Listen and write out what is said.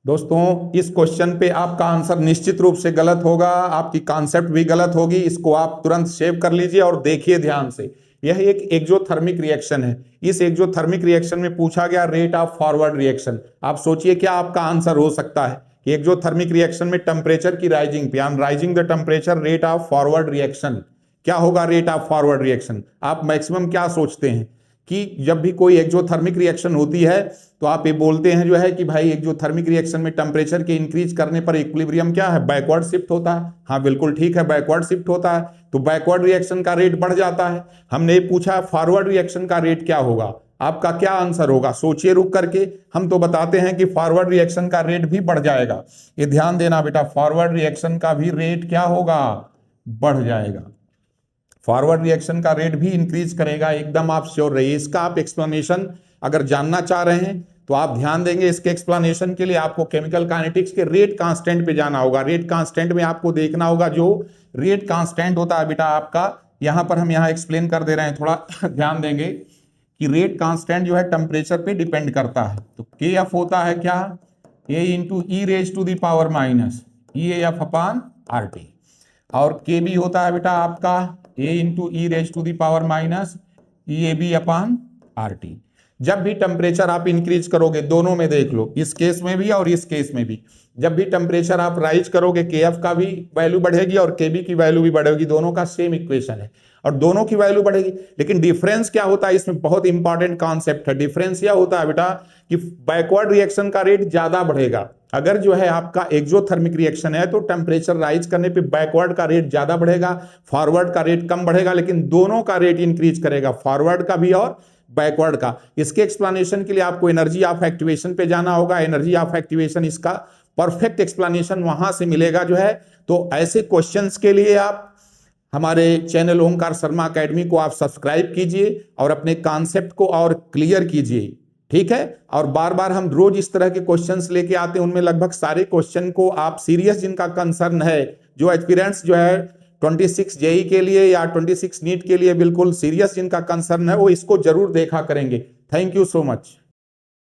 दोस्तों इस क्वेश्चन पे आपका आंसर निश्चित रूप से गलत होगा, आपकी कॉन्सेप्ट भी गलत होगी। इसको आप तुरंत सेव कर लीजिए और देखिए ध्यान से। यह एक एक्सोथर्मिक रिएक्शन है। इस एक्सोथर्मिक रिएक्शन में पूछा गया रेट ऑफ फॉरवर्ड रिएक्शन। आप सोचिए क्या आपका आंसर हो सकता है कि एक्सोथर्मिक रिएक्शन में टेम्परेचर की राइजिंग पे, on rising the temperature rate of forward reaction क्या होगा? Rate of forward reaction. आप मैक्सिमम क्या सोचते हैं कि जब भी कोई एक्सोथर्मिक रिएक्शन होती है तो आप ये बोलते हैं जो है कि भाई एक्सोथर्मिक रिएक्शन में टेम्परेचर के इंक्रीज करने पर इक्विलिब्रियम क्या है? बैकवर्ड शिफ्ट होता है। हाँ बिल्कुल ठीक है, बैकवर्ड शिफ्ट होता है, तो बैकवर्ड रिएक्शन का रेट बढ़ जाता है। हमने ये पूछा फॉरवर्ड रिएक्शन का रेट क्या होगा, आपका क्या आंसर होगा? सोचिए रुक करके। हम तो बताते हैं कि फॉरवर्ड रिएक्शन का रेट भी बढ़ जाएगा। ये ध्यान देना बेटा, फॉरवर्ड रिएक्शन का भी रेट क्या होगा? बढ़ जाएगा। फॉरवर्ड रिएक्शन का रेट भी इंक्रीज करेगा, एकदम आप श्योर रहिए। इसका आप एक्सप्लेनेशन अगर जानना चाह रहे हैं तो आप ध्यान देंगे। इसके एक्सप्लेनेशन के लिए आपको केमिकल काइनेटिक्स के रेट कांस्टेंट पे जाना होगा। रेट कांस्टेंट में आपको देखना होगा, जो रेट कांस्टेंट होता है बेटा आपका, यहां पर हम यहां एक्सप्लेन कर दे रहे हैं, थोड़ा ध्यान देंगे कि रेट कांस्टेंट जो है टेम्परेचर पे डिपेंड करता है। तो के एफ होता है क्या? A into e raise to the power minus E F upon R T, और के बी होता है बेटा आपका A into e raise to the power minus E A B upon R T. जब भी टेम्परेचर आप इंक्रीज करोगे, दोनों में देख लो, इस केस में भी और इस केस में भी, जब भी टेम्परेचर आप राइज करोगे के एफ का भी वैल्यू बढ़ेगी और के बी की वैल्यू भी बढ़ेगी। दोनों का सेम इक्वेशन है और दोनों की वैल्यू बढ़ेगी। लेकिन डिफरेंस क्या होता है इसमें? बहुत इंपॉर्टेंट कॉन्सेप्ट है। डिफरेंस यह होता है बेटा कि बैकवर्ड रिएक्शन का रेट ज्यादा बढ़ेगा। अगर जो है आपका एक्सोथर्मिक रिएक्शन है तो टेम्परेचर राइज करने पे बैकवर्ड का रेट ज्यादा बढ़ेगा, फॉरवर्ड का रेट कम बढ़ेगा, लेकिन दोनों का रेट इंक्रीज करेगा, फॉरवर्ड का भी और बैकवर्ड का। इसके एक्सप्लेनेशन के लिए आपको एनर्जी ऑफ एक्टिवेशन पे जाना होगा। एनर्जी ऑफ एक्टिवेशन, इसका परफेक्ट एक्सप्लेनेशन वहां से मिलेगा जो है। तो ऐसे क्वेश्चंस के लिए आप हमारे चैनल ओमकार शर्मा एकेडमी को आप सब्सक्राइब कीजिए और अपने कॉन्सेप्ट को और क्लियर कीजिए, ठीक है। और बार बार हम रोज इस तरह के क्वेश्चंस लेके आते हैं, उनमें लगभग सारे क्वेश्चन को आप सीरियस जिनका कंसर्न है, जो एस्पिरेंट्स जो है 26 जेई के लिए या 26 नीट के लिए बिल्कुल सीरियस जिनका कंसर्न है, वो इसको जरूर देखा करेंगे। Thank you so much.